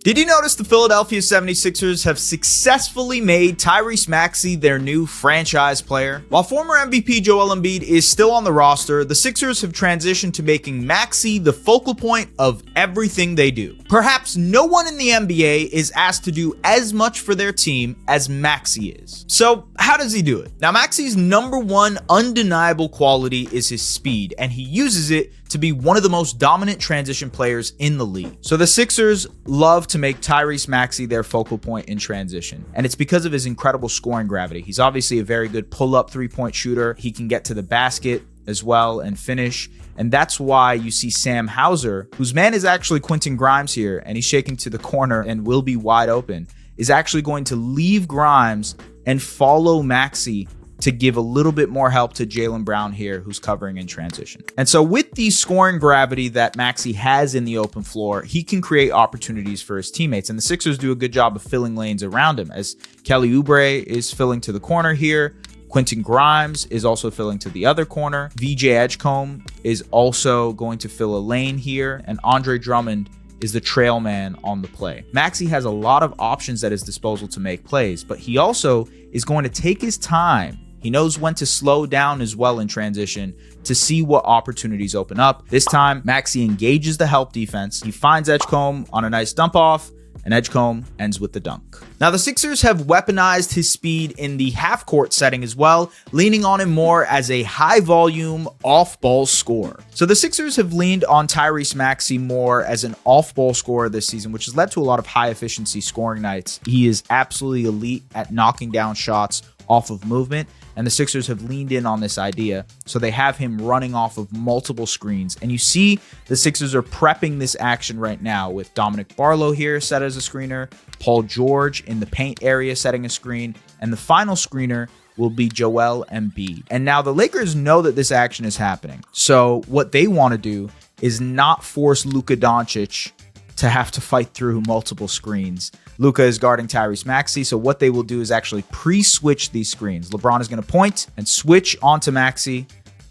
Did you notice the Philadelphia 76ers have successfully made Tyrese Maxey their new franchise player? While former MVP Joel Embiid is still on the roster, the Sixers have transitioned to making Maxey the focal point of everything they do. Perhaps no one in the NBA is asked to do as much for their team as Maxey is. So how does he do it? Now, Maxey's number one undeniable quality is his speed, and he uses it to be one of the most dominant transition players in the league. So the Sixers love to make Tyrese Maxey their focal point in transition, and it's because of his incredible scoring gravity. He's obviously a very good pull-up three-point shooter. He can get to the basket as well and finish, and that's why you see Sam Hauser, whose man is actually Quentin Grimes here, and he's shaking to the corner and will be wide open, is actually going to leave Grimes and follow Maxey to give a little bit more help to Jaylen Brown here, who's covering in transition. And so with the scoring gravity that Maxey has in the open floor, he can create opportunities for his teammates. And the Sixers do a good job of filling lanes around him, as Kelly Oubre is filling to the corner here. Quentin Grimes is also filling to the other corner. VJ Edgecombe is also going to fill a lane here. And Andre Drummond is the trail man on the play. Maxey has a lot of options at his disposal to make plays, but he also is going to take his time. He knows when to slow down as well in transition to see what opportunities open up. This time, Maxey engages the help defense. He finds Edgecombe on a nice dump off, and Edgecombe ends with the dunk. Now, the Sixers have weaponized his speed in the half-court setting as well, leaning on him more as a high-volume, off-ball scorer. So the Sixers have leaned on Tyrese Maxey more as an off-ball scorer this season, which has led to a lot of high-efficiency scoring nights. He is absolutely elite at knocking down shots off of movement, and the Sixers have leaned in on this idea, so they have him running off of multiple screens. And you see the Sixers are prepping this action right now with Dominic Barlow here set as a screener, Paul George in the paint area setting a screen, and the final screener will be Joel Embiid. And now the Lakers know that this action is happening, so what they want to do is not force Luka Doncic to have to fight through multiple screens. Luka is guarding Tyrese Maxey, so what they will do is actually pre-switch these screens. LeBron is going to point and switch onto Maxey,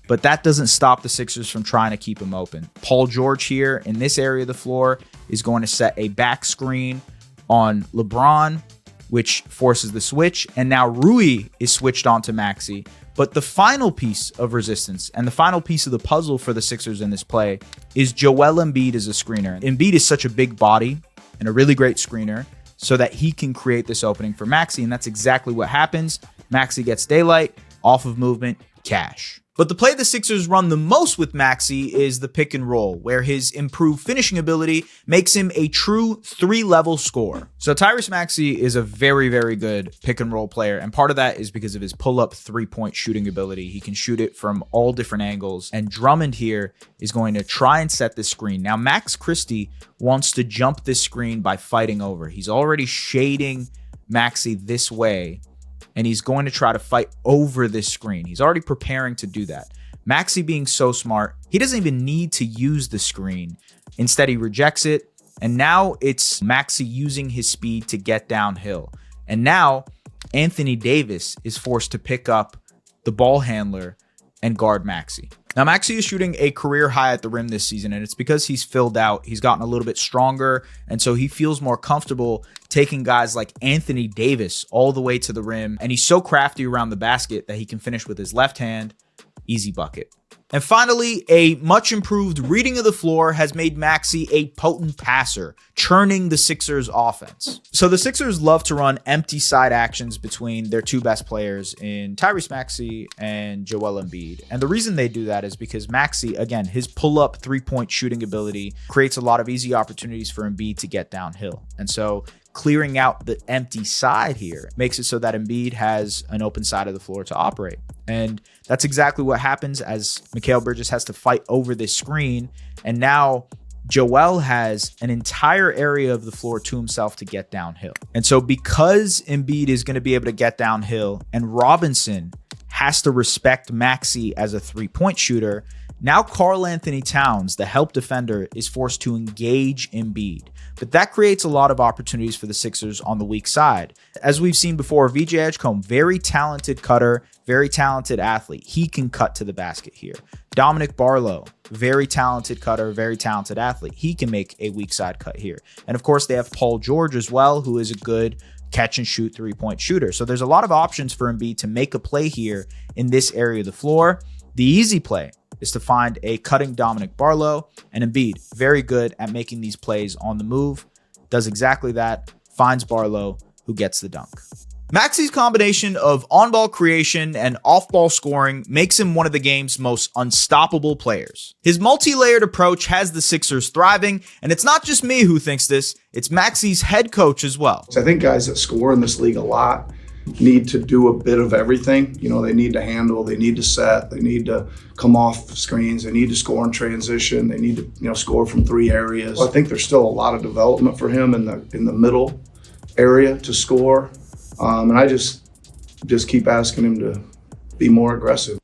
but that doesn't stop the Sixers from trying to keep him open. Paul George here in this area of the floor is going to set a back screen on LeBron, which forces the switch, and now Rui is switched onto Maxey. But the final piece of resistance and the final piece of the puzzle for the Sixers in this play is Joel Embiid as a screener. Embiid is such a big body and a really great screener so that he can create this opening for Maxey, and that's exactly what happens. Maxey gets daylight, off of movement, cash. But the play the Sixers run the most with Maxey is the pick and roll, where his improved finishing ability makes him a true 3-level scorer. So Tyrese Maxey is a very, very good pick and roll player, and part of that is because of his pull-up three-point shooting ability. He can shoot it from all different angles, and Drummond here is going to try and set this screen. Now, Max Christie wants to jump this screen by fighting over. He's already shading Maxey this way, and he's going to try to fight over this screen. He's already preparing to do that. Maxey being so smart, he doesn't even need to use the screen. Instead, he rejects it, and now it's Maxey using his speed to get downhill. And now Anthony Davis is forced to pick up the ball handler and guard Maxey. Now, Maxey is shooting a career high at the rim this season, and it's because he's filled out. He's gotten a little bit stronger, and so he feels more comfortable taking guys like Anthony Davis all the way to the rim, and he's so crafty around the basket that he can finish with his left hand. Easy bucket. And finally, a much improved reading of the floor has made Maxey a potent passer, churning the Sixers offense. So the Sixers love to run empty side actions between their two best players in Tyrese Maxey and Joel Embiid. And the reason they do that is because Maxey, again, his pull-up three-point shooting ability creates a lot of easy opportunities for Embiid to get downhill. And so clearing out the empty side here makes it so that Embiid has an open side of the floor to operate. And that's exactly what happens as Mikal Bridges has to fight over this screen. And now Joel has an entire area of the floor to himself to get downhill. And so because Embiid is going to be able to get downhill and Robinson has to respect Maxey as a three-point shooter, now Karl Anthony Towns, the help defender, is forced to engage Embiid. But that creates a lot of opportunities for the Sixers on the weak side. As we've seen before, VJ Edgecombe, very talented cutter, very talented athlete. He can cut to the basket here. Dominic Barlow, very talented cutter, very talented athlete. He can make a weak side cut here. And of course, they have Paul George as well, who is a good catch and shoot three-point shooter. So there's a lot of options for Embiid to make a play here in this area of the floor. The easy play is to find a cutting Dominic Barlow, and Embiid, very good at making these plays on the move, does exactly that, finds Barlow, who gets the dunk. Maxey's combination of on-ball creation and off-ball scoring makes him one of the game's most unstoppable players. His multi-layered approach has the Sixers thriving, and it's not just me who thinks this, it's Maxey's head coach as well. I think guys that score in this league a lot need to do a bit of everything. You know, they need to handle, they need to set, they need to come off screens, they need to score in transition, they need to, score from 3 areas. I think there's still a lot of development for him in the middle area to score. And I just keep asking him to be more aggressive.